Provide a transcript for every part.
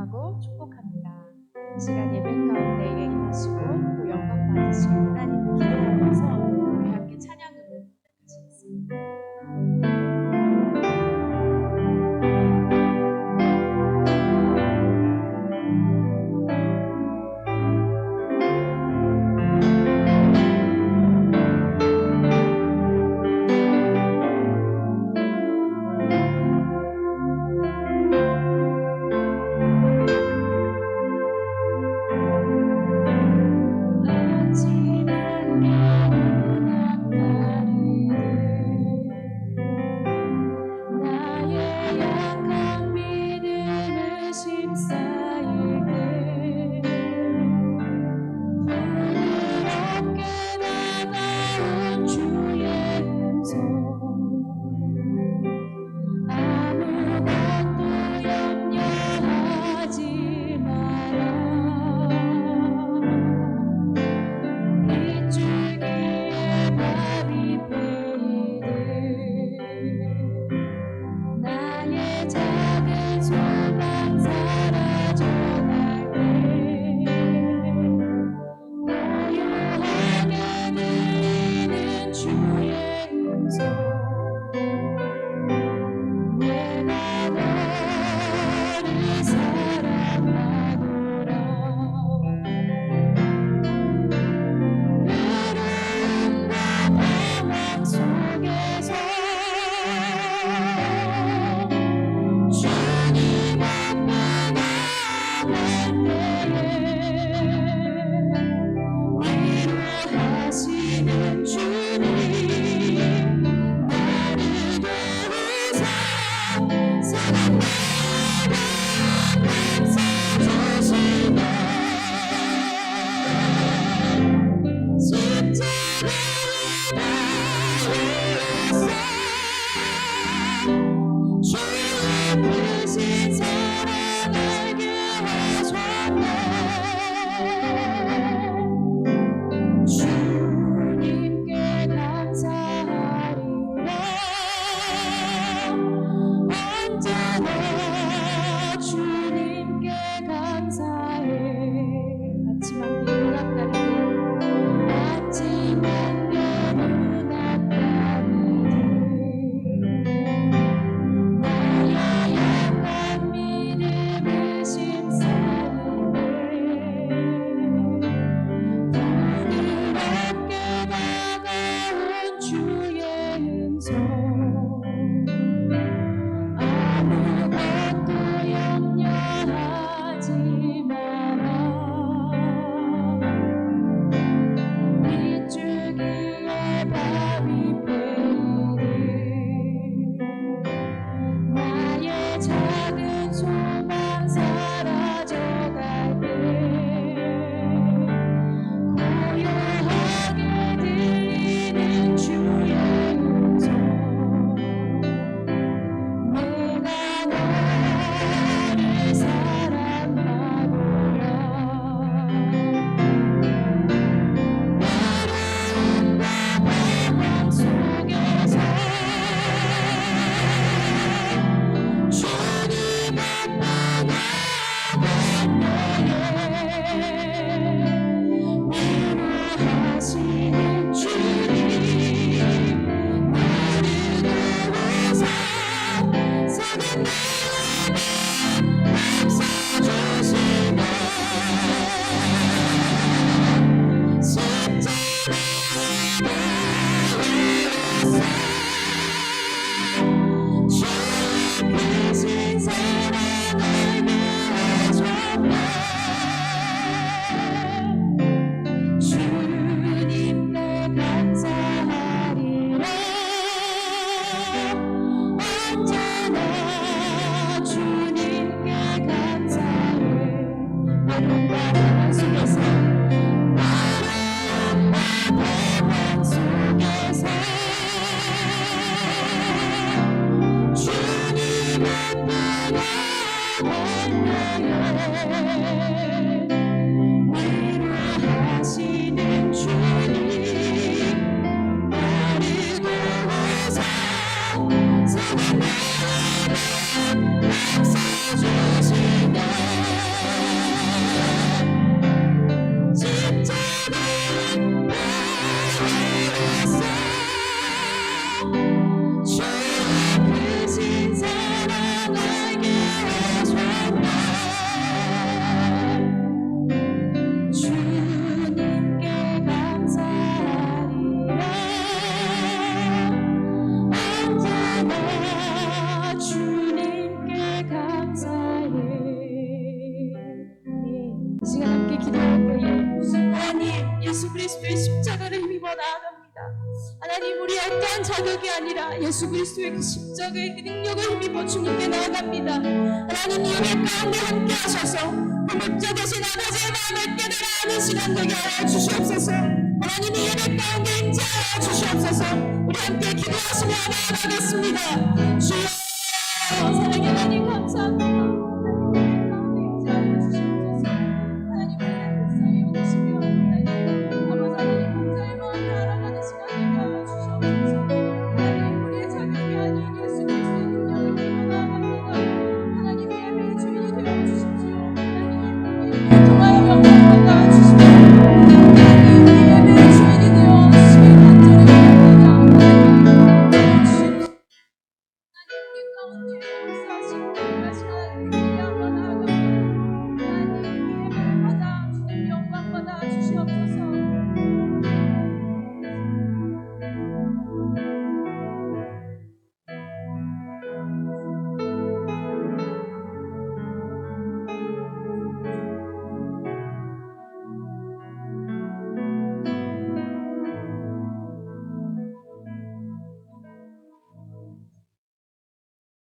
찬양하고 축복합니다. 이 시간 예배 가운데 임하시고 또 영광 받으시고 하나님을 기대하면서 우리 함께 찬양으로 시작하시겠습니다. 주시네 그리스도의 십자가를 힘입어 나아갑니다. 하나님, 우리 어떠한 자격이 아니라 예수 그리스도의 그 십자가의 그 능력을 힘입어 주님께 나아갑니다. 하나님, 예배 가운데 함께 하셔서 그 목자 되신 아버지의 마음을 깨달아 하는 시간 되게 하여 주시옵소서. 하나님, 이 예배 가운데 임재하여 주시옵소서. 우리 함께 기도하시며 나아가겠습니다. 주여, 사랑의 하나님 감사합니다.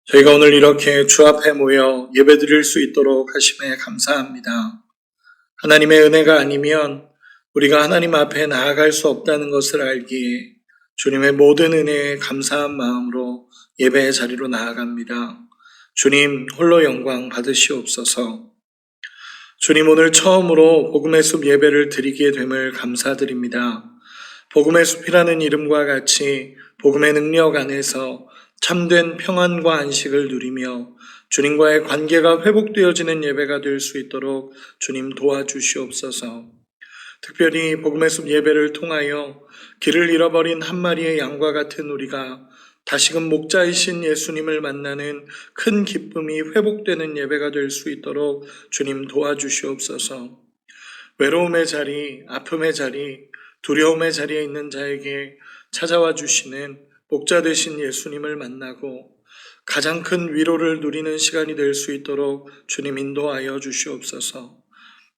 저희가 오늘 이렇게 주 앞에 모여 예배드릴 수 있도록 하심에 감사합니다. 하나님의 은혜가 아니면 우리가 하나님 앞에 나아갈 수 없다는 것을 알기에 주님의 모든 은혜에 감사한 마음으로 예배의 자리로 나아갑니다. 주님 홀로 영광 받으시옵소서. 주님, 오늘 처음으로 복음의 숲 예배를 드리게 됨을 감사드립니다. 복음의 숲이라는 이름과 같이 복음의 능력 안에서 참된 평안과 안식을 누리며 주님과의 관계가 회복되어지는 예배가 될 수 있도록 주님 도와주시옵소서. 특별히 복음의 숲 예배를 통하여 길을 잃어버린 한 마리의 양과 같은 우리가 다시금 목자이신 예수님을 만나는 큰 기쁨이 회복되는 예배가 될 수 있도록 주님 도와주시옵소서. 외로움의 자리, 아픔의 자리, 두려움의 자리에 있는 자에게 찾아와 주시는 목자 되신 예수님을 만나고 가장 큰 위로를 누리는 시간이 될 수 있도록 주님 인도하여 주시옵소서.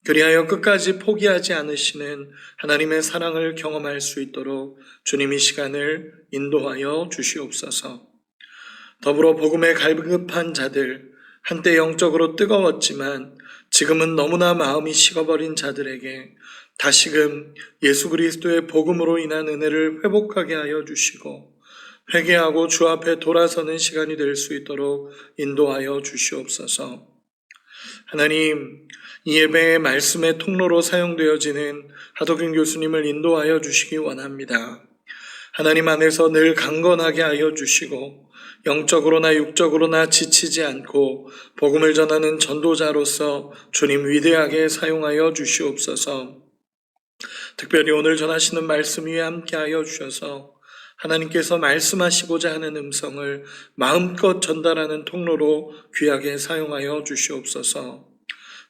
그리하여 끝까지 포기하지 않으시는 하나님의 사랑을 경험할 수 있도록 주님 이 시간을 인도하여 주시옵소서. 더불어 복음에 갈급한 자들, 한때 영적으로 뜨거웠지만 지금은 너무나 마음이 식어버린 자들에게 다시금 예수 그리스도의 복음으로 인한 은혜를 회복하게 하여 주시고 회개하고 주 앞에 돌아서는 시간이 될 수 있도록 인도하여 주시옵소서. 하나님, 이 예배의 말씀의 통로로 사용되어지는 하덕균 교수님을 인도하여 주시기 원합니다. 하나님 안에서 늘 강건하게 하여 주시고 영적으로나 육적으로나 지치지 않고 복음을 전하는 전도자로서 주님 위대하게 사용하여 주시옵소서. 특별히 오늘 전하시는 말씀 위에 함께하여 주셔서 하나님께서 말씀하시고자 하는 음성을 마음껏 전달하는 통로로 귀하게 사용하여 주시옵소서.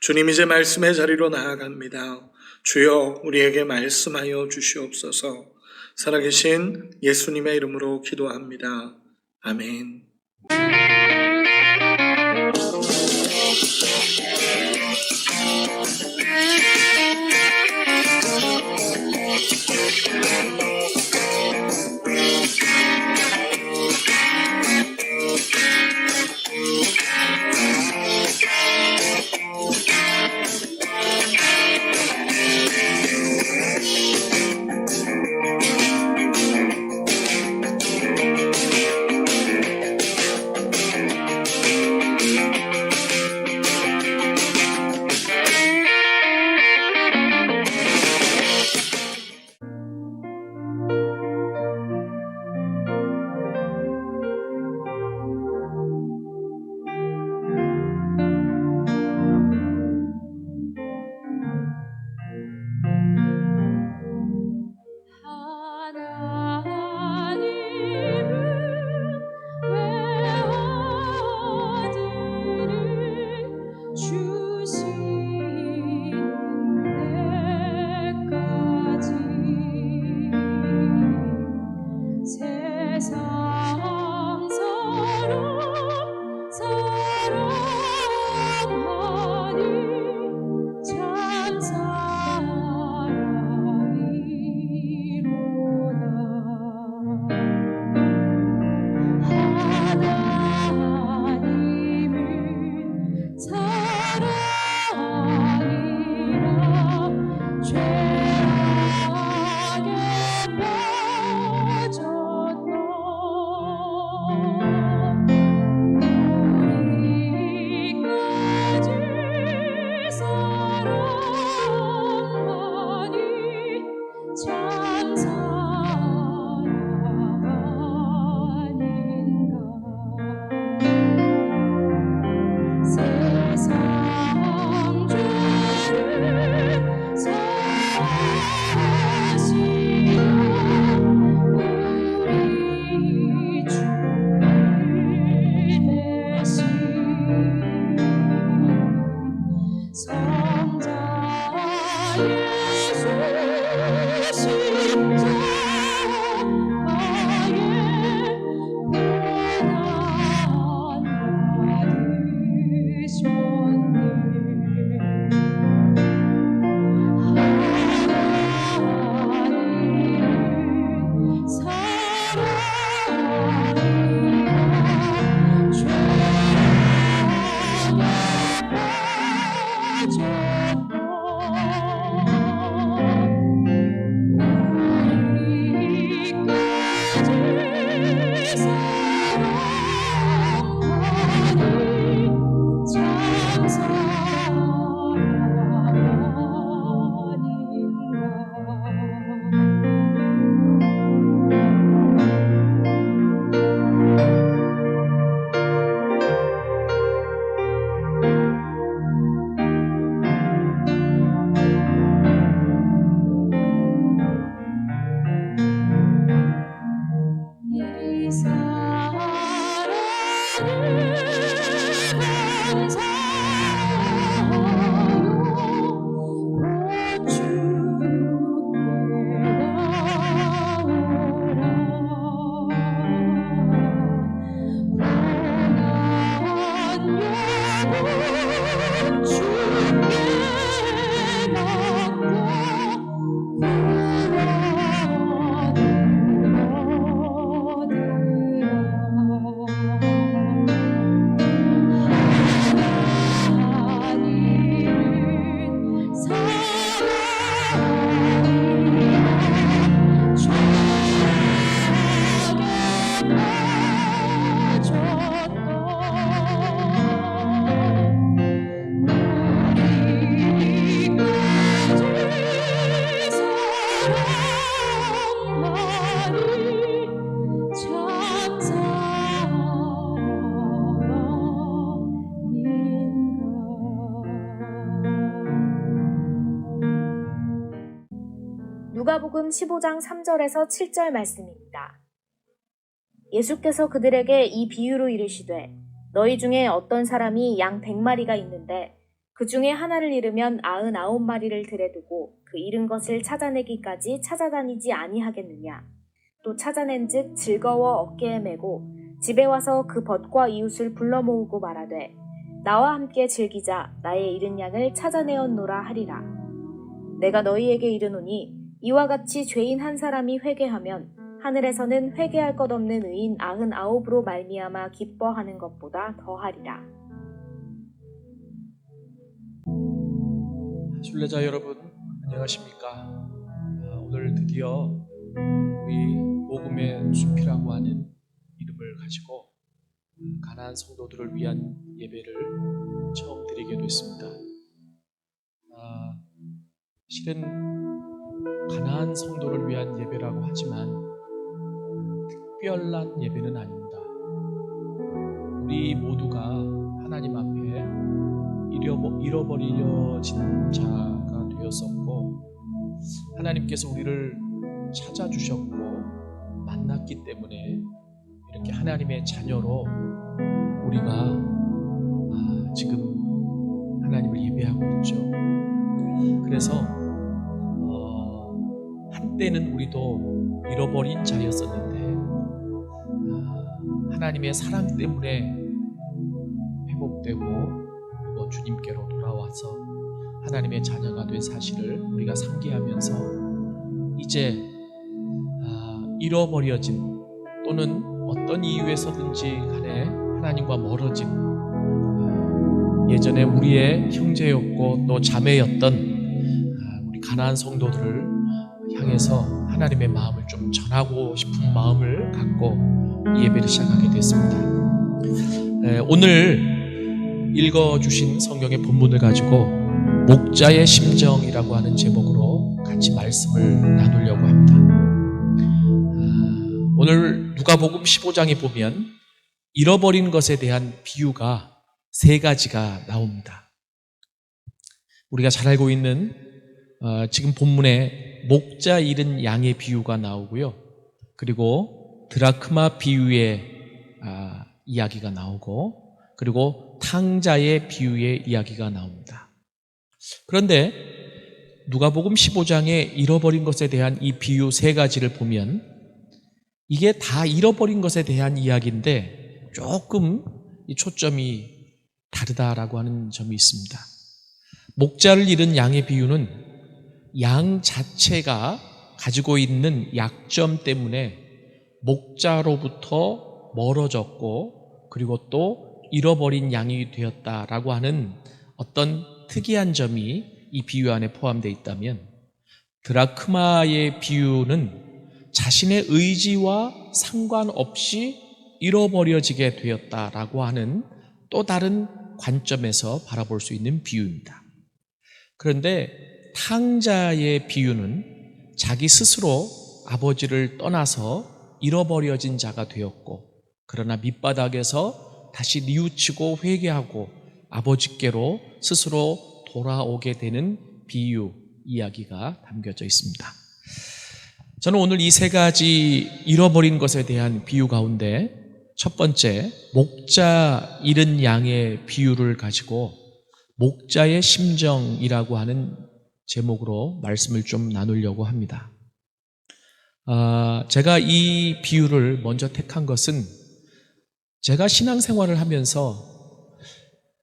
주님, 이제 말씀의 자리로 나아갑니다. 주여, 우리에게 말씀하여 주시옵소서. 살아계신 예수님의 이름으로 기도합니다. 아멘. 성자 예수 십자가에 고난 받으셨네. 하나님은 사랑이라 이 사랑은 감사하여 곧 주께 나오라. 고난 영혼 주께 누가복음 15장 3절에서 7절 말씀입니다. 예수께서 그들에게 이 비유로 이르시되 너희 중에 어떤 사람이 양 100마리가 있는데 그 중에 하나를 잃으면 99마리를 들에 두고 그 잃은 것을 찾아내기까지 찾아다니지 아니하겠느냐. 또 찾아낸즉 즐거워 어깨에 메고 집에 와서 그 벗과 이웃을 불러 모으고 말하되 나와 함께 즐기자. 나의 잃은 양을 찾아내었노라 하리라. 내가 너희에게 이르노니 이와 같이 죄인 한 사람이 회개하면 하늘에서는 회개할 것 없는 의인 99으로 말미암아 기뻐하는 것보다 더하리라. 순례자 여러분 안녕하십니까? 오늘 드디어 우리 복음의 숲이라고 하는 이름을 가지고 가나안 성도들을 위한 예배를 처음 드리게 됐습니다. 실은 가나안 성도를 위한 예배라고 하지만 특별한 예배는 아닙니다. 우리 모두가 하나님 앞에 잃어버려진 자가 되었었고 하나님께서 우리를 찾아주셨고 만났기 때문에 이렇게 하나님의 자녀로 우리가 지금 하나님을 예배하고 있죠. 그래서 한때는 우리도 잃어버린 자였었는데 하나님의 사랑 때문에 회복되고 그리고 주님께로 돌아와서 하나님의 자녀가 된 사실을 우리가 상기하면서 이제 잃어버려진 또는 어떤 이유에서든지 간에 하나님과 멀어진 예전에 우리의 형제였고 또 자매였던 우리 가나안 성도들을 향해서 하나님의 마음을 좀 전하고 싶은 마음을 갖고 이 예배를 시작하게 됐습니다. 오늘 읽어주신 성경의 본문을 가지고 목자의 심정이라고 하는 제목으로 같이 말씀을 나누려고 합니다. 오늘 누가복음 15장에 보면 잃어버린 것에 대한 비유가 세 가지가 나옵니다. 우리가 잘 알고 있는 지금 본문에 목자 잃은 양의 비유가 나오고요. 그리고 드라크마 비유의 이야기가 나오고 그리고 탕자의 비유의 이야기가 나옵니다. 그런데 누가복음 15장에 잃어버린 것에 대한 이 비유 세 가지를 보면 이게 다 잃어버린 것에 대한 이야기인데 조금 이 초점이 다르다라고 하는 점이 있습니다. 목자를 잃은 양의 비유는 양 자체가 가지고 있는 약점 때문에 목자로부터 멀어졌고 그리고 또 잃어버린 양이 되었다라고 하는 어떤 특이한 점이 이 비유 안에 포함되어 있다면, 드라크마의 비유는 자신의 의지와 상관없이 잃어버려지게 되었다라고 하는 또 다른 관점에서 바라볼 수 있는 비유입니다. 그런데 탕자의 비유는 자기 스스로 아버지를 떠나서 잃어버려진 자가 되었고, 그러나 밑바닥에서 다시 뉘우치고 회개하고 아버지께로 스스로 돌아오게 되는 비유 이야기가 담겨져 있습니다. 저는 오늘 이 세 가지 잃어버린 것에 대한 비유 가운데 첫 번째, 목자 잃은 양의 비유를 가지고 목자의 심정이라고 하는 제목으로 말씀을 좀 나누려고 합니다. 제가 이 비유를 먼저 택한 것은 제가 신앙생활을 하면서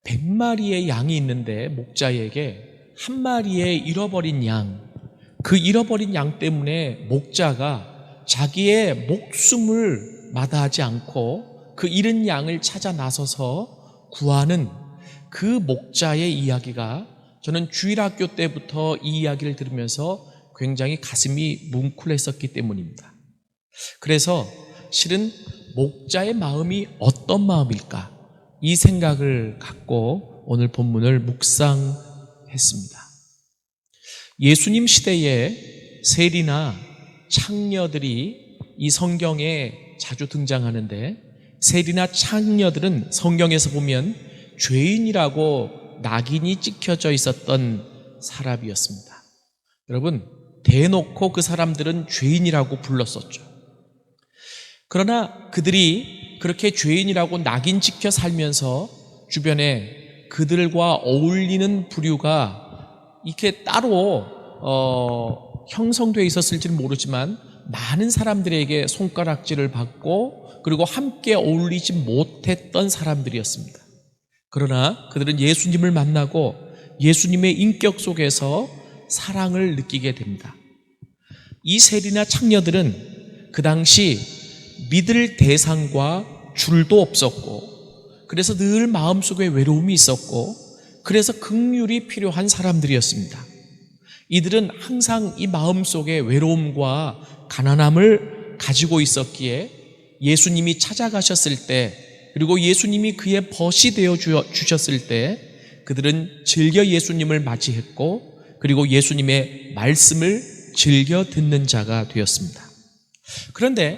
100마리의 양이 있는데 목자에게 한 마리의 잃어버린 양, 그 잃어버린 양 때문에 목자가 자기의 목숨을 마다하지 않고 그 잃은 양을 찾아 나서서 구하는 그 목자의 이야기가, 저는 주일학교 때부터 이 이야기를 들으면서 굉장히 가슴이 뭉클했었기 때문입니다. 그래서 실은 목자의 마음이 어떤 마음일까, 이 생각을 갖고 오늘 본문을 묵상했습니다. 예수님 시대에 세리나 창녀들이 이 성경에 자주 등장하는데, 세리나 창녀들은 성경에서 보면 죄인이라고 낙인이 찍혀져 있었던 사람이었습니다. 여러분, 대놓고 그 사람들은 죄인이라고 불렀었죠. 그러나 그들이 그렇게 죄인이라고 낙인 찍혀 살면서 주변에 그들과 어울리는 부류가 이렇게 따로 형성되어 있었을지는 모르지만 많은 사람들에게 손가락질을 받고 그리고 함께 어울리지 못했던 사람들이었습니다. 그러나 그들은 예수님을 만나고 예수님의 인격 속에서 사랑을 느끼게 됩니다. 이 세리나 창녀들은 그 당시 믿을 대상과 줄도 없었고, 그래서 늘 마음속에 외로움이 있었고, 그래서 긍휼이 필요한 사람들이었습니다. 이들은 항상 이 마음속에 외로움과 가난함을 가지고 있었기에 예수님이 찾아가셨을 때, 그리고 예수님이 그의 벗이 되어 주셨을 때 그들은 즐겨 예수님을 맞이했고, 그리고 예수님의 말씀을 즐겨 듣는 자가 되었습니다. 그런데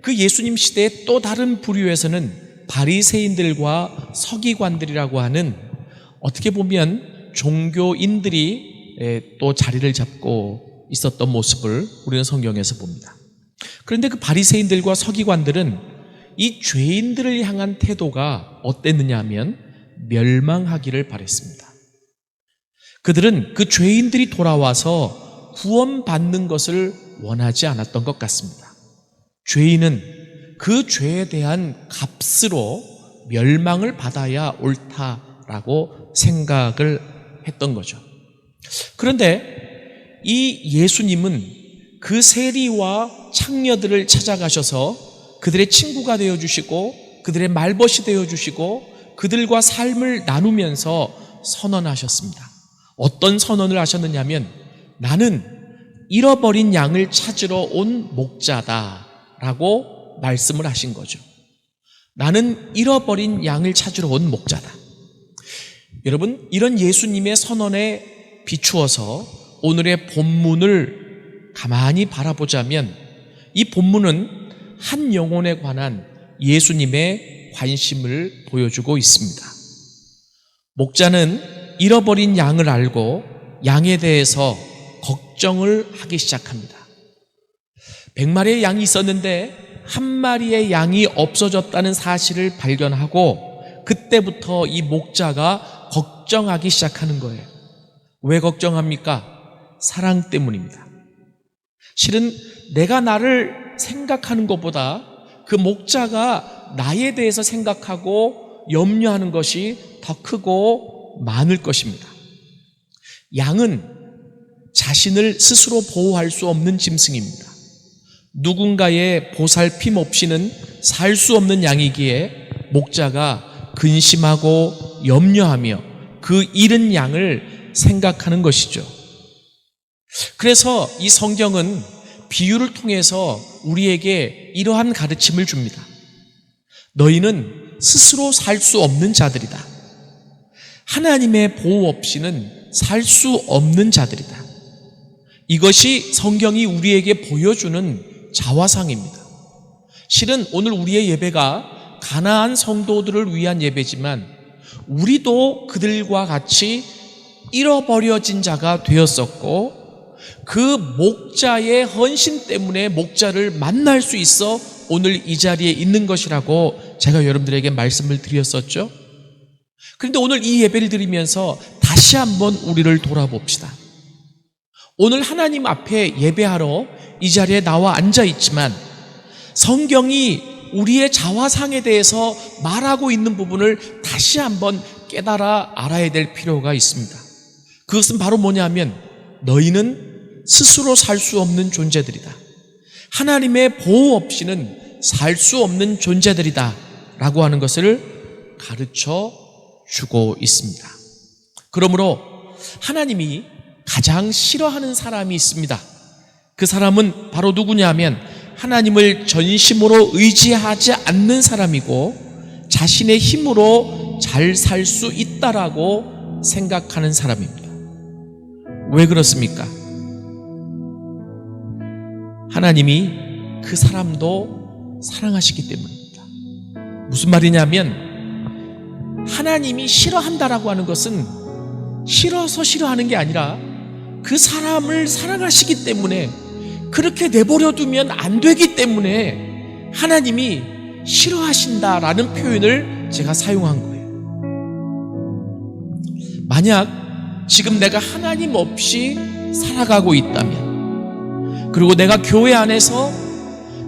그 예수님 시대의 또 다른 부류에서는 바리새인들과 서기관들이라고 하는, 어떻게 보면 종교인들이 또 자리를 잡고 있었던 모습을 우리는 성경에서 봅니다. 그런데 그 바리새인들과 서기관들은 이 죄인들을 향한 태도가 어땠느냐 하면 멸망하기를 바랬습니다. 그들은 그 죄인들이 돌아와서 구원받는 것을 원하지 않았던 것 같습니다. 죄인은 그 죄에 대한 값으로 멸망을 받아야 옳다라고 생각을 했던 거죠. 그런데 이 예수님은 그 세리와 창녀들을 찾아가셔서 그들의 친구가 되어주시고 그들의 말벗이 되어주시고 그들과 삶을 나누면서 선언하셨습니다. 어떤 선언을 하셨느냐면, 나는 잃어버린 양을 찾으러 온 목자다라고 말씀을 하신 거죠. 나는 잃어버린 양을 찾으러 온 목자다. 여러분, 이런 예수님의 선언에 비추어서 오늘의 본문을 가만히 바라보자면, 이 본문은 한 영혼에 관한 예수님의 관심을 보여주고 있습니다. 목자는 잃어버린 양을 알고 양에 대해서 걱정을 하기 시작합니다. 100마리의 양이 있었는데 한 마리의 양이 없어졌다는 사실을 발견하고 그때부터 이 목자가 걱정하기 시작하는 거예요. 왜 걱정합니까? 사랑 때문입니다. 실은 내가 나를 생각하는 것보다 그 목자가 나에 대해서 생각하고 염려하는 것이 더 크고 많을 것입니다. 양은 자신을 스스로 보호할 수 없는 짐승입니다. 누군가의 보살핌 없이는 살 수 없는 양이기에 목자가 근심하고 염려하며 그 잃은 양을 생각하는 것이죠. 그래서 이 성경은 비유를 통해서 우리에게 이러한 가르침을 줍니다. 너희는 스스로 살 수 없는 자들이다. 하나님의 보호 없이는 살 수 없는 자들이다. 이것이 성경이 우리에게 보여주는 자화상입니다. 실은 오늘 우리의 예배가 가나안 성도들을 위한 예배지만 우리도 그들과 같이 잃어버려진 자가 되었었고 그 목자의 헌신 때문에 목자를 만날 수 있어 오늘 이 자리에 있는 것이라고 제가 여러분들에게 말씀을 드렸었죠. 그런데 오늘 이 예배를 드리면서 다시 한번 우리를 돌아봅시다. 오늘 하나님 앞에 예배하러 이 자리에 나와 앉아 있지만 성경이 우리의 자화상에 대해서 말하고 있는 부분을 다시 한번 깨달아 알아야 될 필요가 있습니다. 그것은 바로 뭐냐면 너희는 스스로 살 수 없는 존재들이다. 하나님의 보호 없이는 살 수 없는 존재들이다 라고 하는 것을 가르쳐 주고 있습니다. 그러므로 하나님이 가장 싫어하는 사람이 있습니다. 그 사람은 바로 누구냐면 하나님을 전심으로 의지하지 않는 사람이고 자신의 힘으로 잘 살 수 있다라고 생각하는 사람입니다. 왜 그렇습니까? 하나님이 그 사람도 사랑하시기 때문입니다. 무슨 말이냐면 하나님이 싫어한다라고 하는 것은 싫어서 싫어하는 게 아니라 그 사람을 사랑하시기 때문에 그렇게 내버려 두면 안 되기 때문에 하나님이 싫어하신다라는 표현을 제가 사용한 거예요. 만약 지금 내가 하나님 없이 살아가고 있다면, 그리고 내가 교회 안에서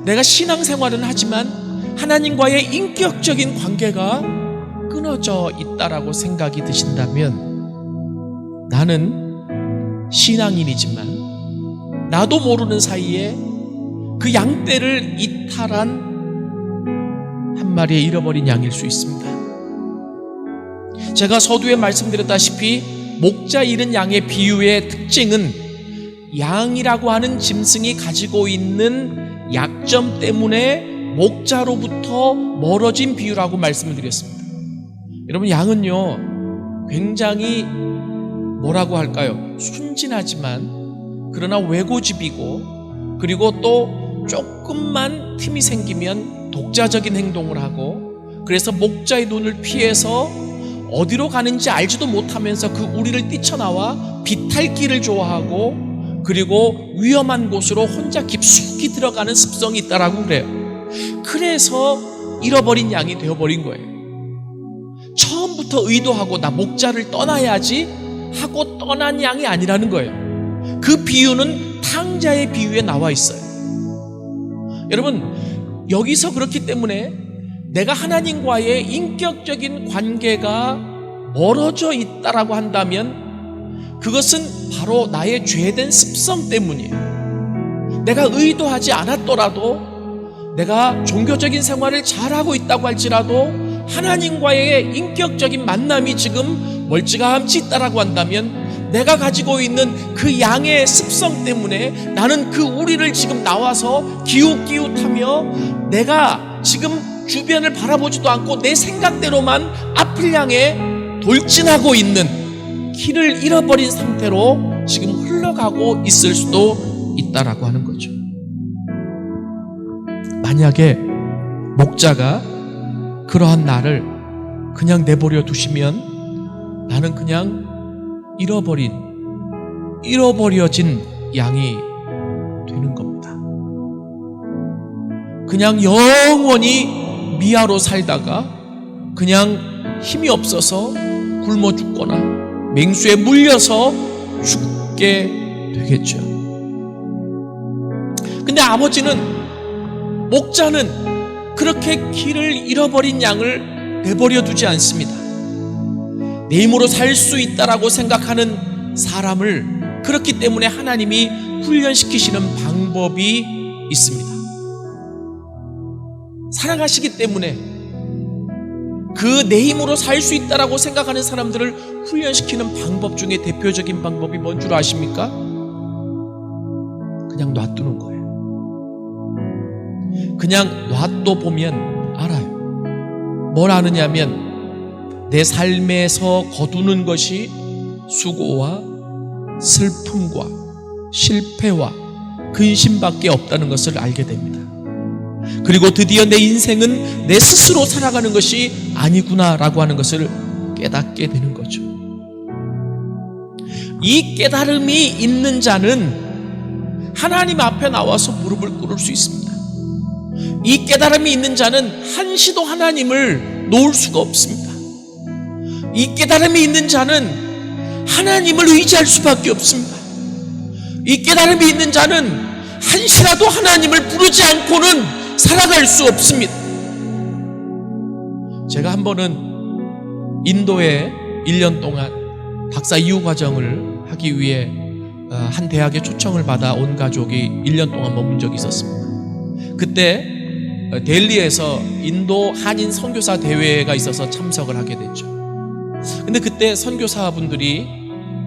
내가 신앙생활은 하지만 하나님과의 인격적인 관계가 끊어져 있다라고 생각이 드신다면, 나는 신앙인이지만 나도 모르는 사이에 그 양떼를 이탈한 한 마리의 잃어버린 양일 수 있습니다. 제가 서두에 말씀드렸다시피 목자 잃은 양의 비유의 특징은 양이라고 하는 짐승이 가지고 있는 약점 때문에 목자로부터 멀어진 비유라고 말씀을 드렸습니다. 여러분, 양은요 굉장히 뭐라고 할까요? 순진하지만 그러나 외고집이고, 그리고 또 조금만 틈이 생기면 독자적인 행동을 하고, 그래서 목자의 눈을 피해서 어디로 가는지 알지도 못하면서 그 우리를 뛰쳐나와 비탈길을 좋아하고, 그리고 위험한 곳으로 혼자 깊숙이 들어가는 습성이 있다라고 그래요. 그래서 잃어버린 양이 되어버린 거예요. 처음부터 의도하고 나 목자를 떠나야지 하고 떠난 양이 아니라는 거예요. 그 비유는 탕자의 비유에 나와 있어요. 여러분, 여기서 그렇기 때문에 내가 하나님과의 인격적인 관계가 멀어져 있다라고 한다면 그것은 바로 나의 죄된 습성 때문이에요. 내가 의도하지 않았더라도, 내가 종교적인 생활을 잘하고 있다고 할지라도 하나님과의 인격적인 만남이 지금 멀찌감치 있다라고 한다면 내가 가지고 있는 그 양의 습성 때문에 나는 그 우리를 지금 나와서 기웃기웃하며 내가 지금 주변을 바라보지도 않고 내 생각대로만 앞을 향해 돌진하고 있는, 길을 잃어버린 상태로 지금 흘러가고 있을 수도 있다라고 하는 거죠. 만약에 목자가 그러한 나를 그냥 내버려 두시면 나는 그냥 잃어버려진 양이 되는 겁니다. 그냥 영원히 미아로 살다가 그냥 힘이 없어서 굶어 죽거나 맹수에 물려서 죽게 되겠죠. 근데 아버지는, 목자는 그렇게 길을 잃어버린 양을 내버려 두지 않습니다. 내 힘으로 살 수 있다라고 생각하는 사람을, 그렇기 때문에 하나님이 훈련시키시는 방법이 있습니다. 사랑하시기 때문에 그 내 힘으로 살 수 있다라고 생각하는 사람들을 훈련시키는 방법 중에 대표적인 방법이 뭔 줄 아십니까? 그냥 놔두는 거예요. 그냥 놔둬보면 알아요. 뭘 아느냐면 내 삶에서 거두는 것이 수고와 슬픔과 실패와 근심밖에 없다는 것을 알게 됩니다. 그리고 드디어 내 인생은 내 스스로 살아가는 것이 아니구나라고 하는 것을 깨닫게 되는 거죠. 이 깨달음이 있는 자는 하나님 앞에 나와서 무릎을 꿇을 수 있습니다. 이 깨달음이 있는 자는 한시도 하나님을 놓을 수가 없습니다. 이 깨달음이 있는 자는 하나님을 의지할 수밖에 없습니다. 이 깨달음이 있는 자는 한시라도 하나님을 부르지 않고는 살아갈 수 없습니다. 제가 한 번은 인도에 1년 동안 박사 이후 과정을 하기 위해 한 대학에 초청을 받아 온 가족이 1년 동안 머문 적이 있었습니다. 그때 델리에서 인도 한인 선교사 대회가 있어서 참석을 하게 됐죠. 근데 그때 선교사분들이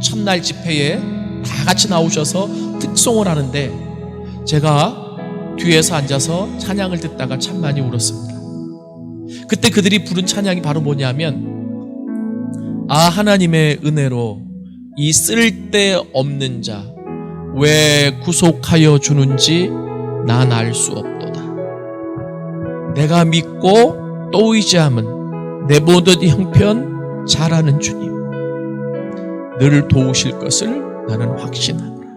첫날 집회에 다 같이 나오셔서 특송을 하는데 제가 뒤에서 앉아서 찬양을 듣다가 참 많이 울었습니다. 그때 그들이 부른 찬양이 바로 뭐냐면, 아 하나님의 은혜로 이 쓸데없는 자 왜 구속하여 주는지 난 알 수 없도다. 내가 믿고 또 의지함은 내 모든 형편 잘 아는 주님, 늘 도우실 것을 나는 확신하노라.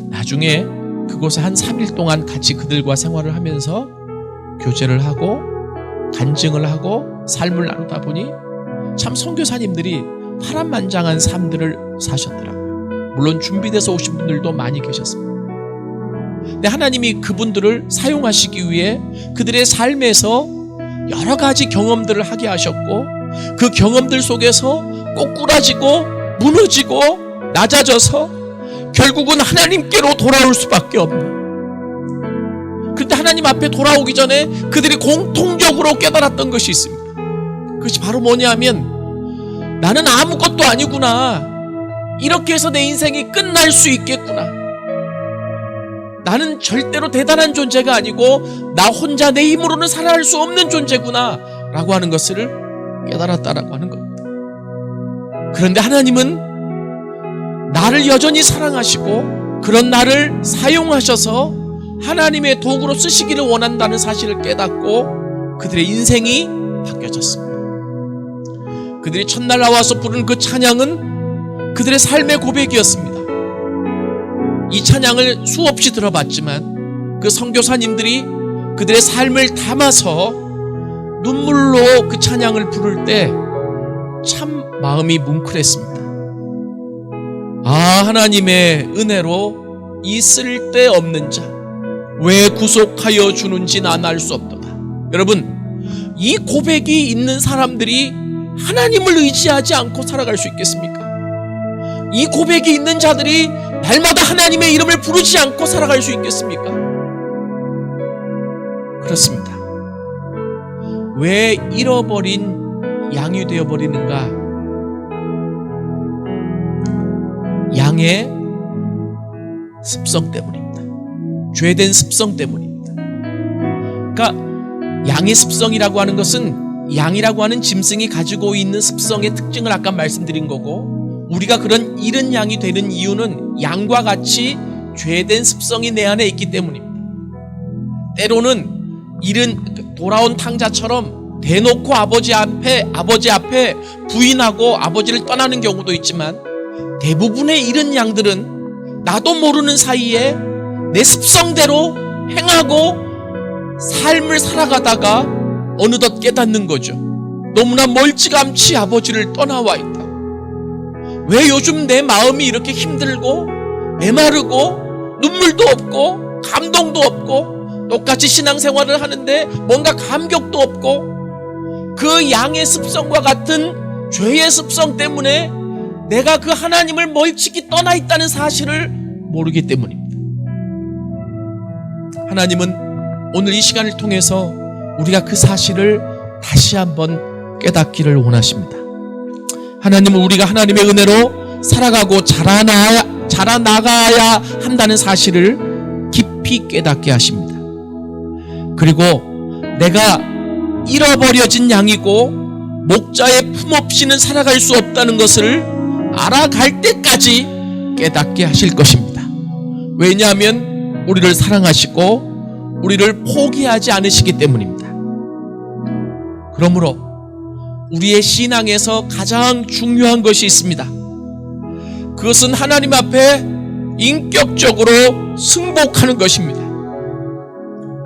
나중에 그곳에 한 3일 동안 같이 그들과 생활을 하면서 교제를 하고 간증을 하고 삶을 나누다 보니 참 선교사님들이 파란만장한 삶들을 사셨더라고요. 물론 준비돼서 오신 분들도 많이 계셨습니다. 근데 하나님이 그분들을 사용하시기 위해 그들의 삶에서 여러 가지 경험들을 하게 하셨고, 그 경험들 속에서 꼬꾸라지고 무너지고 낮아져서 결국은 하나님께로 돌아올 수밖에 없는, 그런데 하나님 앞에 돌아오기 전에 그들이 공통적으로 깨달았던 것이 있습니다. 그것이 바로 뭐냐면, 나는 아무것도 아니구나, 이렇게 해서 내 인생이 끝날 수 있겠구나, 나는 절대로 대단한 존재가 아니고 나 혼자 내 힘으로는 살아갈 수 없는 존재구나 라고 하는 것을 깨달았다라고 하는 겁니다. 그런데 하나님은 나를 여전히 사랑하시고 그런 나를 사용하셔서 하나님의 도구로 쓰시기를 원한다는 사실을 깨닫고 그들의 인생이 바뀌어졌습니다. 그들이 첫날 나와서 부른 그 찬양은 그들의 삶의 고백이었습니다. 이 찬양을 수없이 들어봤지만 그 선교사님들이 그들의 삶을 담아서 눈물로 그 찬양을 부를 때 참 마음이 뭉클했습니다. 아 하나님의 은혜로 이 쓸데없는 자 왜 구속하여 주는지 난 알 수 없도다. 여러분, 이 고백이 있는 사람들이 하나님을 의지하지 않고 살아갈 수 있겠습니까? 이 고백이 있는 자들이 날마다 하나님의 이름을 부르지 않고 살아갈 수 있겠습니까? 그렇습니다. 왜 잃어버린 양이 되어버리는가? 양의 습성 때문입니다. 죄된 습성 때문입니다. 그러니까 양의 습성이라고 하는 것은 양이라고 하는 짐승이 가지고 있는 습성의 특징을 아까 말씀드린 거고, 우리가 그런 잃은 양이 되는 이유는 양과 같이 죄된 습성이 내 안에 있기 때문입니다. 때로는 돌아온 탕자처럼 대놓고 아버지 앞에 부인하고 아버지를 떠나는 경우도 있지만, 대부분의 잃은 양들은 나도 모르는 사이에 내 습성대로 행하고 삶을 살아가다가 어느덧 깨닫는 거죠. 너무나 멀찌감치 아버지를 떠나와 있다. 왜 요즘 내 마음이 이렇게 힘들고 메마르고 눈물도 없고 감동도 없고 똑같이 신앙생활을 하는데 뭔가 감격도 없고 그 양의 습성과 같은 죄의 습성 때문에 내가 그 하나님을 멀찍이 떠나 있다는 사실을 모르기 때문입니다. 하나님은 오늘 이 시간을 통해서 우리가 그 사실을 다시 한번 깨닫기를 원하십니다. 하나님은 우리가 하나님의 은혜로 살아가고 자라나가야 한다는 사실을 깊이 깨닫게 하십니다. 그리고 내가 잃어버려진 양이고 목자의 품 없이는 살아갈 수 없다는 것을 알아갈 때까지 깨닫게 하실 것입니다. 왜냐하면 우리를 사랑하시고 우리를 포기하지 않으시기 때문입니다. 그러므로 우리의 신앙에서 가장 중요한 것이 있습니다. 그것은 하나님 앞에 인격적으로 승복하는 것입니다.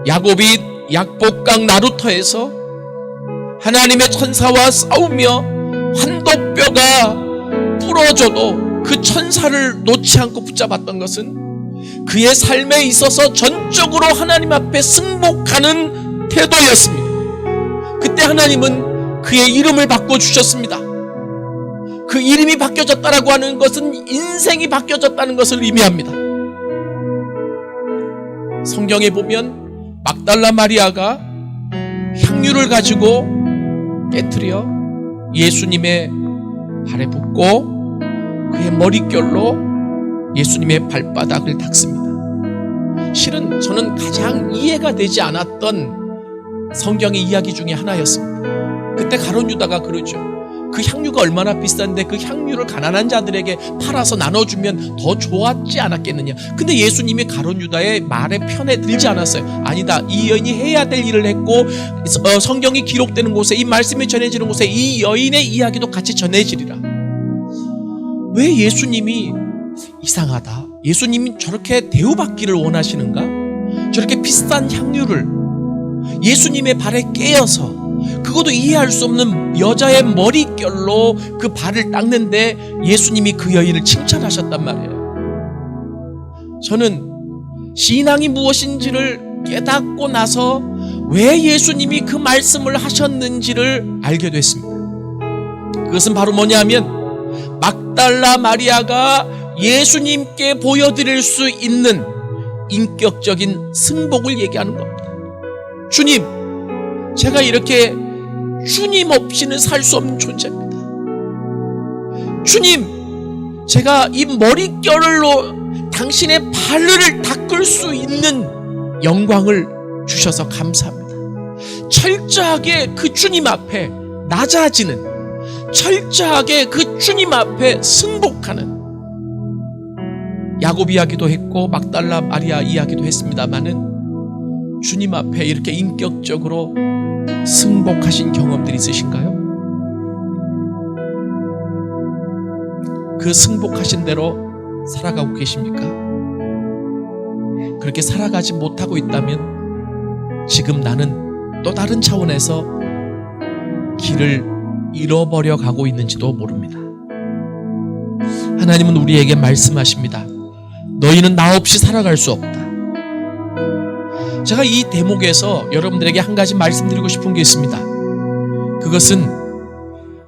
야곱이 약복강 나루터에서 하나님의 천사와 싸우며 환도뼈가 부러져도 그 천사를 놓지 않고 붙잡았던 것은 그의 삶에 있어서 전적으로 하나님 앞에 승복하는 태도였습니다. 그때 하나님은 그의 이름을 바꿔주셨습니다. 그 이름이 바뀌어졌다라고 하는 것은 인생이 바뀌어졌다는 것을 의미합니다. 성경에 보면 막달라 마리아가 향유를 가지고 깨트려 예수님의 발에 붓고 그의 머릿결로 예수님의 발바닥을 닦습니다. 실은 저는 가장 이해가 되지 않았던 성경의 이야기 중에 하나였습니다. 그때 가룟 유다가 그러죠. 그 향유가 얼마나 비싼데 그 향유를 가난한 자들에게 팔아서 나눠주면 더 좋았지 않았겠느냐. 근데 예수님이 가룟 유다의 말에 편에 들지 않았어요. 아니다, 이 여인이 해야 될 일을 했고 성경이 기록되는 곳에, 이 말씀이 전해지는 곳에 이 여인의 이야기도 같이 전해지리라. 왜 예수님이 이상하다, 예수님이 저렇게 대우받기를 원하시는가, 저렇게 비싼 향유를 예수님의 발에 깨어서 그것도 이해할 수 없는 여자의 머릿결로 그 발을 닦는데 예수님이 그 여인을 칭찬하셨단 말이에요. 저는 신앙이 무엇인지를 깨닫고 나서 왜 예수님이 그 말씀을 하셨는지를 알게 됐습니다. 그것은 바로 뭐냐면 막달라 마리아가 예수님께 보여드릴 수 있는 인격적인 승복을 얘기하는 겁니다. 주님, 제가 이렇게 주님 없이는 살 수 없는 존재입니다. 주님, 제가 이 머릿결로 당신의 발을 닦을 수 있는 영광을 주셔서 감사합니다. 철저하게 그 주님 앞에 낮아지는, 철저하게 그 주님 앞에 승복하는, 야곱 이야기도 했고 막달라 마리아 이야기도 했습니다마는 주님 앞에 이렇게 인격적으로 승복하신 경험들이 있으신가요? 그 승복하신 대로 살아가고 계십니까? 그렇게 살아가지 못하고 있다면 지금 나는 또 다른 차원에서 길을 잃어버려 가고 있는지도 모릅니다. 하나님은 우리에게 말씀하십니다. 너희는 나 없이 살아갈 수 없다. 제가 이 대목에서 여러분들에게 한 가지 말씀드리고 싶은 게 있습니다. 그것은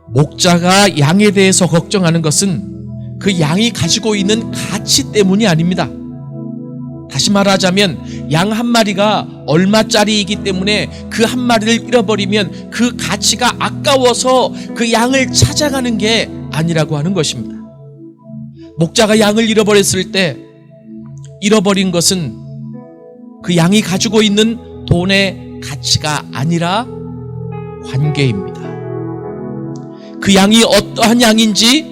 목자가 양에 대해서 걱정하는 것은 그 양이 가지고 있는 가치 때문이 아닙니다. 다시 말하자면 양 한 마리가 얼마짜리이기 때문에 그 한 마리를 잃어버리면 그 가치가 아까워서 그 양을 찾아가는 게 아니라고 하는 것입니다. 목자가 양을 잃어버렸을 때 잃어버린 것은 그 양이 가지고 있는 돈의 가치가 아니라 관계입니다. 그 양이 어떠한 양인지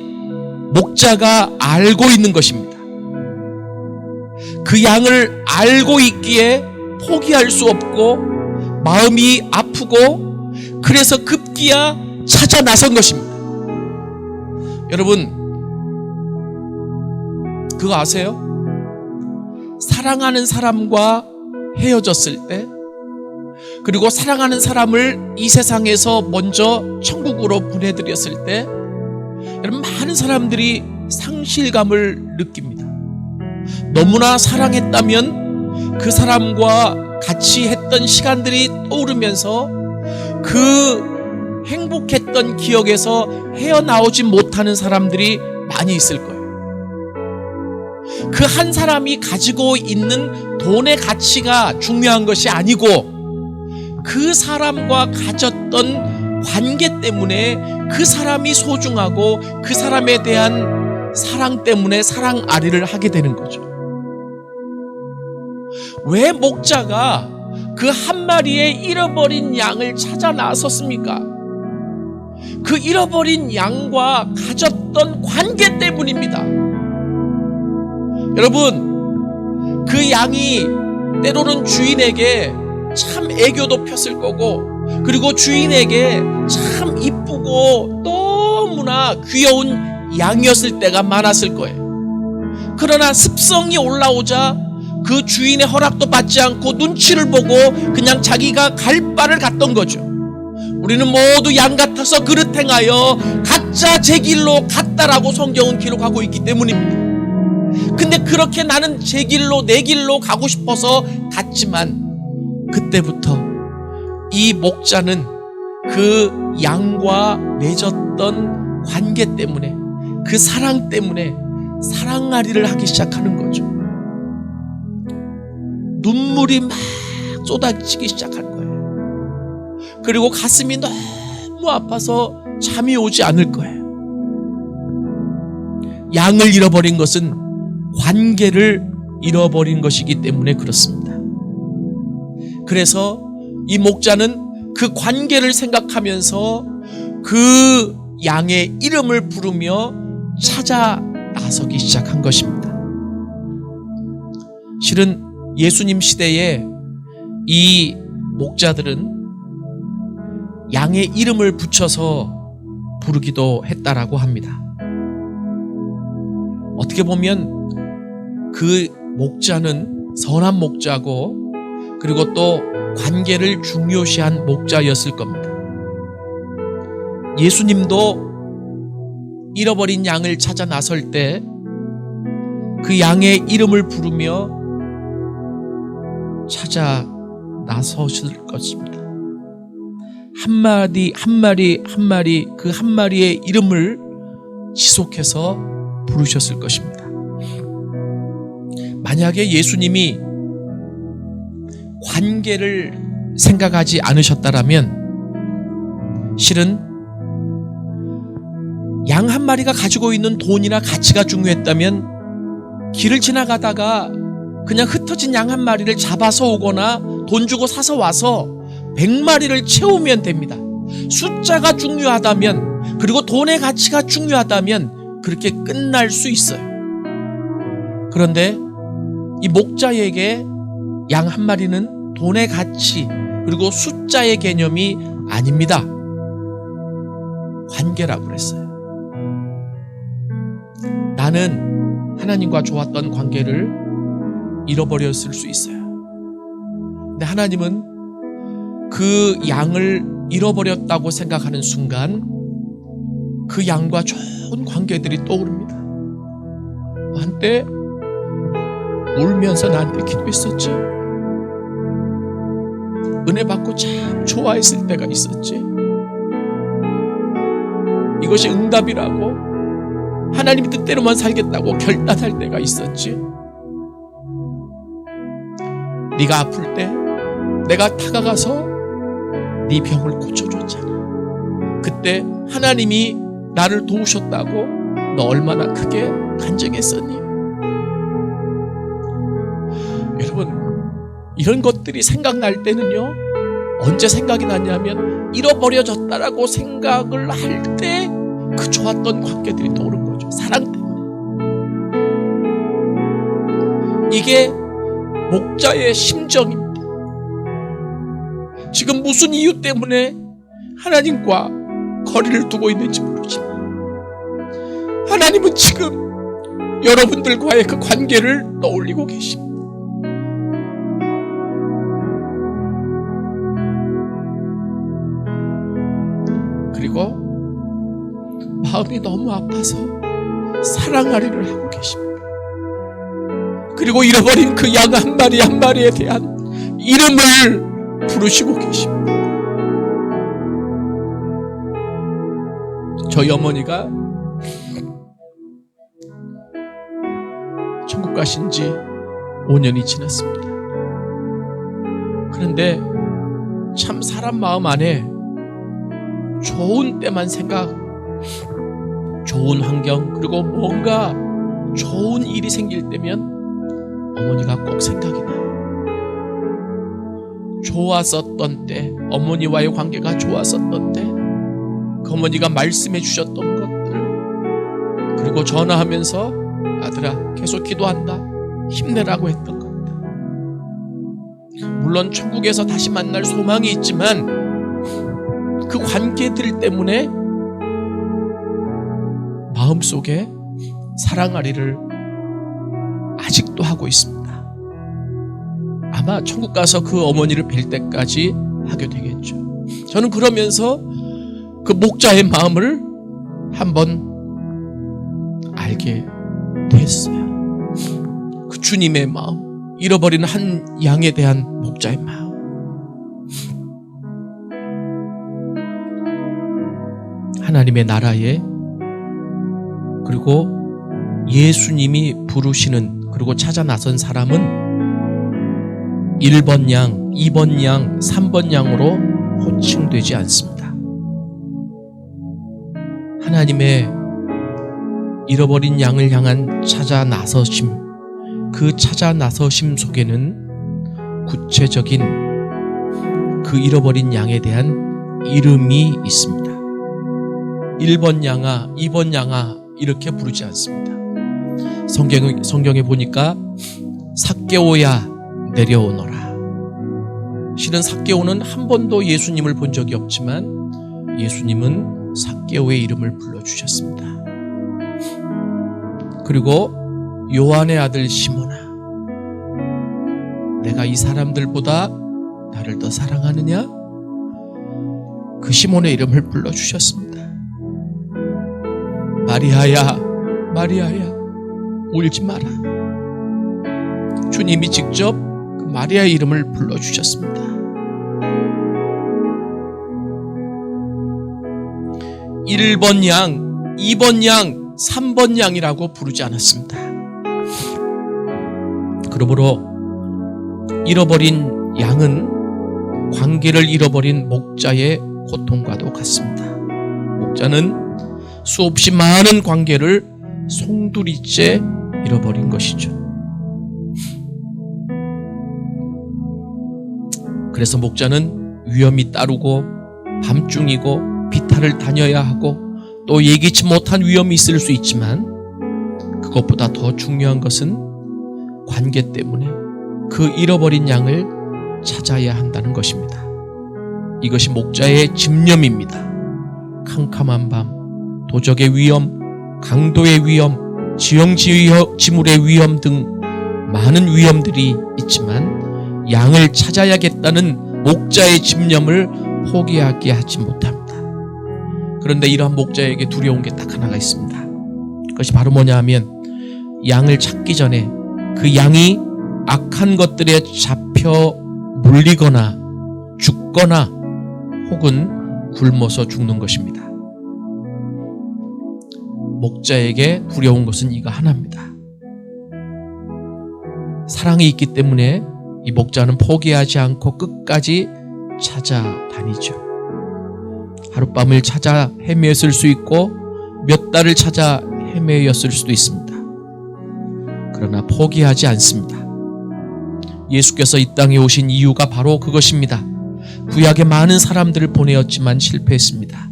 목자가 알고 있는 것입니다. 그 양을 알고 있기에 포기할 수 없고 마음이 아프고 그래서 급기야 찾아 나선 것입니다. 여러분, 그거 아세요? 사랑하는 사람과 헤어졌을 때, 그리고 사랑하는 사람을 이 세상에서 먼저 천국으로 보내드렸을 때 여러분, 많은 사람들이 상실감을 느낍니다. 너무나 사랑했다면 그 사람과 같이 했던 시간들이 떠오르면서 그 행복했던 기억에서 헤어나오지 못하는 사람들이 많이 있을 거예요. 그 한 사람이 가지고 있는 돈의 가치가 중요한 것이 아니고 그 사람과 가졌던 관계 때문에 그 사람이 소중하고 그 사람에 대한 사랑 때문에 사랑아리를 하게 되는 거죠. 왜 목자가 그 한 마리의 잃어버린 양을 찾아 나섰습니까? 그 잃어버린 양과 가졌던 관계 때문입니다. 여러분, 그 양이 때로는 주인에게 참 애교도 폈을 거고, 그리고 주인에게 참 이쁘고 너무나 귀여운 양이었을 때가 많았을 거예요. 그러나 습성이 올라오자 그 주인의 허락도 받지 않고 눈치를 보고 그냥 자기가 갈 바를 갔던 거죠. 우리는 모두 양 같아서 그릇 행하여 각자 제 길로 갔다라고 성경은 기록하고 있기 때문입니다. 근데 그렇게 나는 제 길로 내 길로 가고 싶어서 갔지만, 그때부터 이 목자는 그 양과 맺었던 관계 때문에, 그 사랑 때문에 사랑아리를 하기 시작하는 거죠. 눈물이 막 쏟아지기 시작한 거예요. 그리고 가슴이 너무 아파서 잠이 오지 않을 거예요. 양을 잃어버린 것은 관계를 잃어버린 것이기 때문에 그렇습니다. 그래서 이 목자는 그 관계를 생각하면서 그 양의 이름을 부르며 찾아 나서기 시작한 것입니다. 실은 예수님 시대에 이 목자들은 양의 이름을 붙여서 부르기도 했다라고 합니다. 어떻게 보면 그 목자는 선한 목자고, 그리고 또 관계를 중요시한 목자였을 겁니다. 예수님도 잃어버린 양을 찾아 나설 때 그 양의 이름을 부르며 찾아 나서실 것입니다. 한 마리 그 한 마리의 이름을 지속해서 부르셨을 것입니다. 만약에 예수님이 관계를 생각하지 않으셨다라면, 실은 양 한 마리가 가지고 있는 돈이나 가치가 중요했다면 길을 지나가다가 그냥 흩어진 양 한 마리를 잡아서 오거나 돈 주고 사서 와서 100마리를 채우면 됩니다. 숫자가 중요하다면, 그리고 돈의 가치가 중요하다면 그렇게 끝날 수 있어요. 그런데 이 목자에게 양 한 마리는 돈의 가치 그리고 숫자의 개념이 아닙니다. 관계라고 그랬어요. 나는 하나님과 좋았던 관계를 잃어버렸을 수 있어요. 근데 하나님은 그 양을 잃어버렸다고 생각하는 순간 그 양과 좋은 관계들이 떠오릅니다. 한때 울면서 나한테 기도했었지. 은혜 받고 참 좋아했을 때가 있었지. 이것이 응답이라고 하나님 뜻대로만 살겠다고 결단할 때가 있었지. 네가 아플 때 내가 다가가서 네 병을 고쳐줬잖아. 그때 하나님이 나를 도우셨다고 너 얼마나 크게 간증했었니? 여러분, 이런 것들이 생각날 때는요, 언제 생각이 나냐면 잃어버려졌다라고 생각을 할 때 그 좋았던 관계들이 떠오른 거죠. 사랑 때문에. 이게 목자의 심정입니다. 지금 무슨 이유 때문에 하나님과 거리를 두고 있는지 모르지만 하나님은 지금 여러분들과의 그 관계를 떠올리고 계십니다. 그리고 마음이 너무 아파서 사랑하리를 하고 계십니다. 그리고 잃어버린 그 양 한 마리 한 마리에 대한 이름을 부르시고 계십니다. 저희 어머니가 천국 가신 지 5년이 지났습니다. 그런데 참 사람 마음 안에 좋은 때만 생각, 좋은 환경, 그리고 뭔가 좋은 일이 생길 때면 어머니가 꼭 생각이 나요. 좋았었던 때, 어머니와의 관계가 좋았었던 때, 그 어머니가 말씀해 주셨던 것들, 그리고 전화하면서 아들아 계속 기도한다, 힘내라고 했던 것들. 물론 천국에서 다시 만날 소망이 있지만 그 관계들 때문에 마음속에 사랑하리를 아직도 하고 있습니다. 아마 천국 가서 그 어머니를 뵐 때까지 하게 되겠죠. 저는 그러면서 그 목자의 마음을 한번 알게 됐어요. 그 주님의 마음, 잃어버린 한 양에 대한 목자의 마음. 하나님의 나라에, 그리고 예수님이 부르시는, 그리고 찾아 나선 사람은 1번 양, 2번 양, 3번 양으로 호칭되지 않습니다. 하나님의 잃어버린 양을 향한 찾아 나서심, 그 찾아 나서심 속에는 구체적인 그 잃어버린 양에 대한 이름이 있습니다. 1번 양아, 2번 양아 이렇게 부르지 않습니다. 성경에 보니까 삭개오야 내려오너라. 실은 삭개오는 한 번도 예수님을 본 적이 없지만 예수님은 삭개오의 이름을 불러주셨습니다. 그리고 요한의 아들 시몬아, 내가 이 사람들보다 나를 더 사랑하느냐? 그 시몬의 이름을 불러주셨습니다. 마리아야, 마리아야, 울지 마라. 주님이 직접 그 마리아의 이름을 불러주셨습니다. (1번 양, 2번 양, 3번 양이라고 부르지 않았습니다. 그러므로 잃어버린 양은 관계를 잃어버린 목자의 고통과도 같습니다. 목자는 수없이 많은 관계를 송두리째 잃어버린 것이죠. 그래서 목자는 위험이 따르고 밤중이고 비탈을 다녀야 하고 또 예기치 못한 위험이 있을 수 있지만 그것보다 더 중요한 것은 관계 때문에 그 잃어버린 양을 찾아야 한다는 것입니다. 이것이 목자의 집념입니다. 캄캄한 밤, 도적의 위험, 강도의 위험, 지형지물의 위험 등 많은 위험들이 있지만 양을 찾아야겠다는 목자의 집념을 포기하게 하지 못합니다. 그런데 이러한 목자에게 두려운 게 딱 하나가 있습니다. 그것이 바로 뭐냐 하면 양을 찾기 전에 그 양이 악한 것들에 잡혀 물리거나 죽거나 혹은 굶어서 죽는 것입니다. 목자에게 두려운 것은 이거 하나입니다. 사랑이 있기 때문에 이 목자는 포기하지 않고 끝까지 찾아다니죠. 하룻밤을 찾아 헤매었을 수 있고 몇 달을 찾아 헤매였을 수도 있습니다. 그러나 포기하지 않습니다. 예수께서 이 땅에 오신 이유가 바로 그것입니다. 구약에 많은 사람들을 보내었지만 실패했습니다.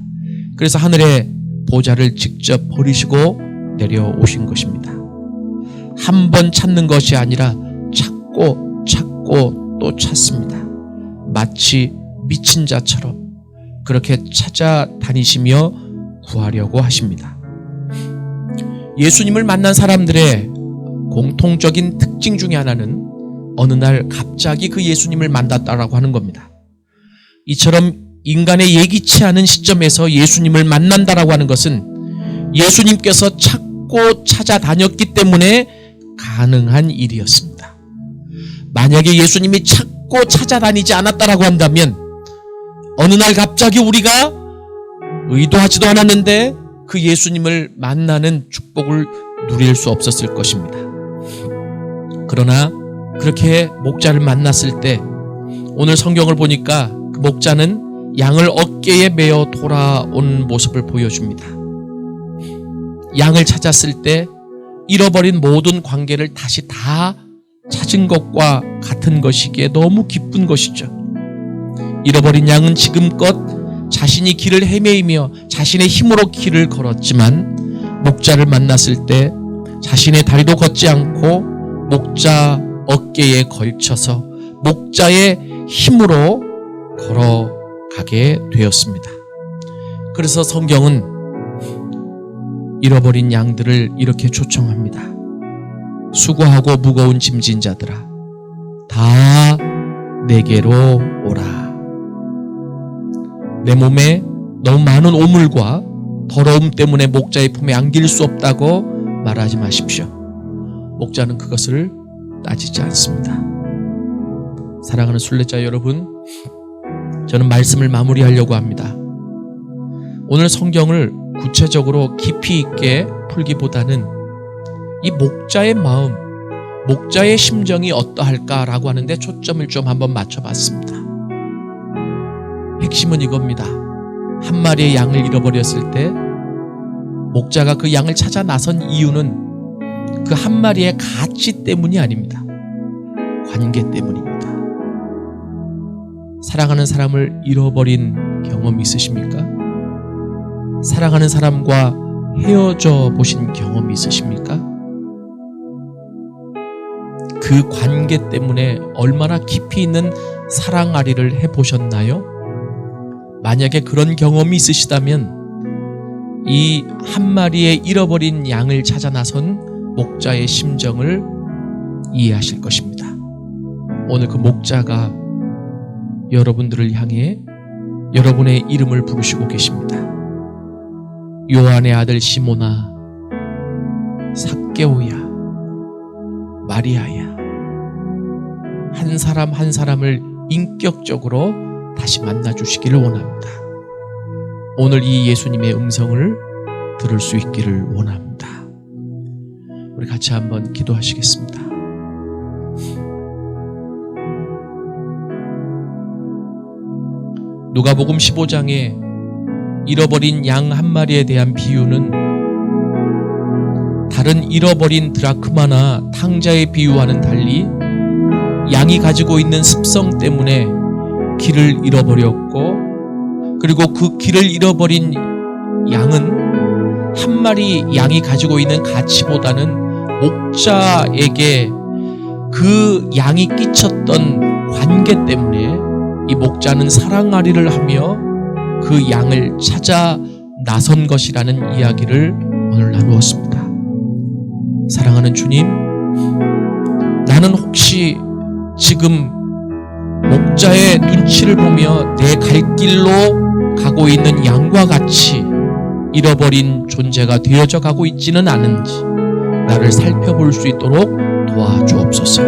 그래서 하늘의 보좌를 직접 버리시고 내려오신 것입니다. 한 번 찾는 것이 아니라 찾고 찾고 또 찾습니다. 마치 미친 자처럼 그렇게 찾아다니시며 구하려고 하십니다. 예수님을 만난 사람들의 공통적인 특징 중에 하나는 어느 날 갑자기 그 예수님을 만났다라고 하는 겁니다. 이처럼 인간의 예기치 않은 시점에서 예수님을 만난다라고 하는 것은 예수님께서 찾고 찾아다녔기 때문에 가능한 일이었습니다. 만약에 예수님이 찾고 찾아다니지 않았다라고 한다면 어느 날 갑자기 우리가 의도하지도 않았는데 그 예수님을 만나는 축복을 누릴 수 없었을 것입니다. 그러나 그렇게 목자를 만났을 때 오늘 성경을 보니까 그 목자는 양을 어깨에 메어 돌아온 모습을 보여줍니다. 양을 찾았을 때 잃어버린 모든 관계를 다시 다 찾은 것과 같은 것이기에 너무 기쁜 것이죠. 잃어버린 양은 지금껏 자신이 길을 헤매이며 자신의 힘으로 길을 걸었지만 목자를 만났을 때 자신의 다리도 걷지 않고 목자 어깨에 걸쳐서 목자의 힘으로 걸어가게 되었습니다. 그래서 성경은 잃어버린 양들을 이렇게 초청합니다. 수고하고 무거운 짐진 자들아, 다 내게로 오라. 내 몸에 너무 많은 오물과 더러움 때문에 목자의 품에 안길 수 없다고 말하지 마십시오. 목자는 그것을 따지지 않습니다. 사랑하는 순례자 여러분, 저는 말씀을 마무리하려고 합니다. 오늘 성경을 구체적으로 깊이 있게 풀기보다는 이 목자의 마음, 목자의 심정이 어떠할까라고 하는데 초점을 좀 한번 맞춰봤습니다. 핵심은 이겁니다. 한 마리의 양을 잃어버렸을 때 목자가 그 양을 찾아 나선 이유는 그 한 마리의 가치 때문이 아닙니다. 관계 때문입니다. 사랑하는 사람을 잃어버린 경험이 있으십니까? 사랑하는 사람과 헤어져 보신 경험이 있으십니까? 그 관계 때문에 얼마나 깊이 있는 사랑아리를 해보셨나요? 만약에 그런 경험이 있으시다면 이 한 마리의 잃어버린 양을 찾아 나선 목자의 심정을 이해하실 것입니다. 오늘 그 목자가 여러분들을 향해 여러분의 이름을 부르시고 계십니다. 요한의 아들 시몬아, 삭개오야, 마리아야. 한 사람 한 사람을 인격적으로 다시 만나주시기를 원합니다. 오늘 이 예수님의 음성을 들을 수 있기를 원합니다. 우리 같이 한번 기도하시겠습니다. 누가복음 15장에 잃어버린 양 한 마리에 대한 비유는 다른 잃어버린 드라크마나 탕자의 비유와는 달리 양이 가지고 있는 습성 때문에 길을 잃어버렸고, 그리고 그 길을 잃어버린 양은 한 마리 양이 가지고 있는 가치보다는 목자에게 그 양이 끼쳤던 관계 때문에 이 목자는 사랑아리를 하며 그 양을 찾아 나선 것이라는 이야기를 오늘 나누었습니다. 사랑하는 주님, 나는 혹시 지금 목자의 눈치를 보며 내 갈 길로 가고 있는 양과 같이 잃어버린 존재가 되어져 가고 있지는 않은지 나를 살펴볼 수 있도록 도와주옵소서.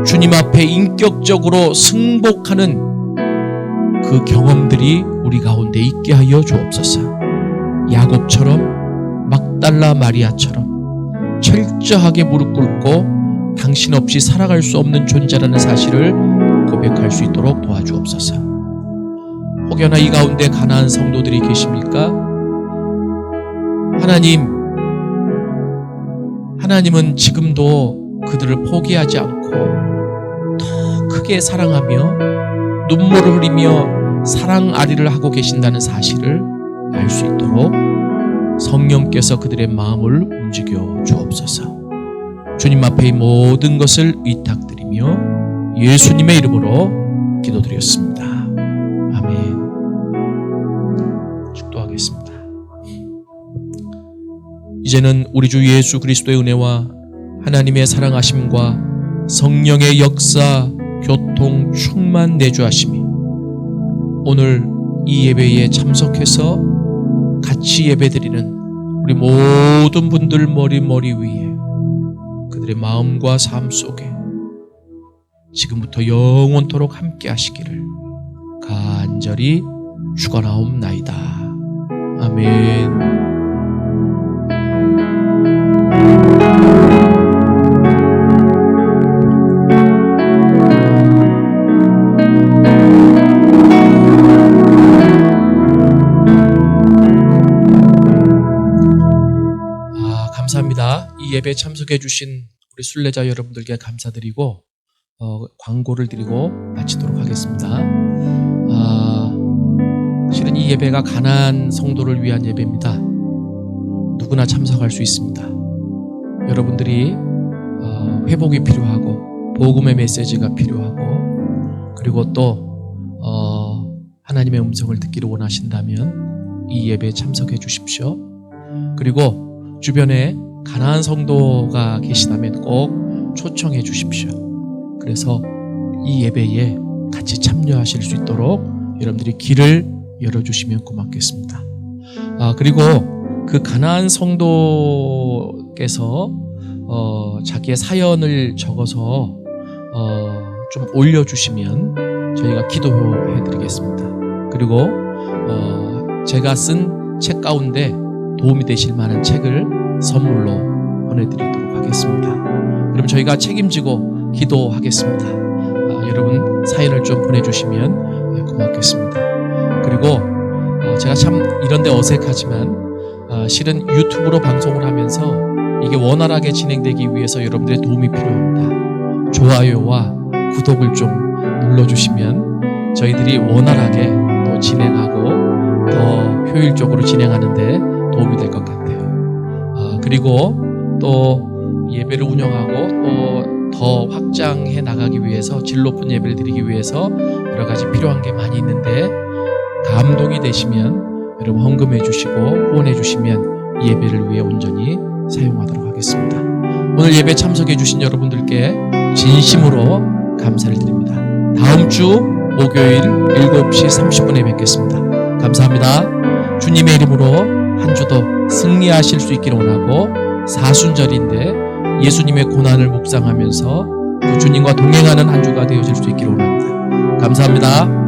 주님 앞에 인격적으로 승복하는 그 경험들이 우리 가운데 있게 하여 주옵소서. 야곱처럼, 막달라 마리아처럼 철저하게 무릎 꿇고 당신 없이 살아갈 수 없는 존재라는 사실을 고백할 수 있도록 도와주옵소서. 혹여나 이 가운데 가난한 성도들이 계십니까? 하나님은 지금도 그들을 포기하지 않고 더 크게 사랑하며 눈물을 흘리며 사랑아리를 하고 계신다는 사실을 알 수 있도록 성령께서 그들의 마음을 움직여 주옵소서. 주님 앞에 이 모든 것을 의탁드리며 예수님의 이름으로 기도드렸습니다. 아멘. 축도하겠습니다. 이제는 우리 주 예수 그리스도의 은혜와 하나님의 사랑하심과 성령의 역사, 교통, 충만 내주하심이 오늘 이 예배에 참석해서 같이 예배드리는 우리 모든 분들 머리 위에 그들의 마음과 삶 속에 지금부터 영원토록 함께 하시기를 간절히 축원하옵나이다. 아멘. 감사합니다. 이 예배에 참석해 주신 우리 순례자 여러분들께 감사드리고 광고를 드리고 마치도록 하겠습니다. 실은 이 예배가 가나안 성도를 위한 예배입니다. 누구나 참석할 수 있습니다. 여러분들이 회복이 필요하고 복음의 메시지가 필요하고 그리고 또 하나님의 음성을 듣기를 원하신다면 이 예배에 참석해 주십시오. 그리고 주변에 가나안 성도가 계시다면 꼭 초청해 주십시오. 그래서 이 예배에 같이 참여하실 수 있도록 여러분들이 길을 열어주시면 고맙겠습니다. 그리고 그 가나안 성도께서 자기의 사연을 적어서 좀 올려주시면 저희가 기도해 드리겠습니다. 그리고 제가 쓴 책 가운데 도움이 되실 만한 책을 선물로 보내드리도록 하겠습니다. 그럼 저희가 책임지고 기도하겠습니다. 여러분 사연을 좀 보내주시면 고맙겠습니다. 그리고 제가 참 이런데 어색하지만 실은 유튜브로 방송을 하면서 이게 원활하게 진행되기 위해서 여러분들의 도움이 필요합니다. 좋아요와 구독을 좀 눌러주시면 저희들이 원활하게 또 진행하고 더 효율적으로 진행하는데 도움이 될 것 같아요. 그리고 또 예배를 운영하고 또 더 확장해 나가기 위해서 질 높은 예배를 드리기 위해서 여러 가지 필요한 게 많이 있는데 감동이 되시면 여러분 헌금해 주시고 후원해 주시면 이 예배를 위해 온전히 사용하도록 하겠습니다. 오늘 예배 참석해 주신 여러분들께 진심으로 감사를 드립니다. 다음 주 목요일 7시 30분에 뵙겠습니다. 감사합니다. 주님의 이름으로 한 주도 승리하실 수 있기를 원하고 사순절인데 예수님의 고난을 묵상하면서 그 주님과 동행하는 한 주가 되어질 수 있기를 원합니다. 감사합니다.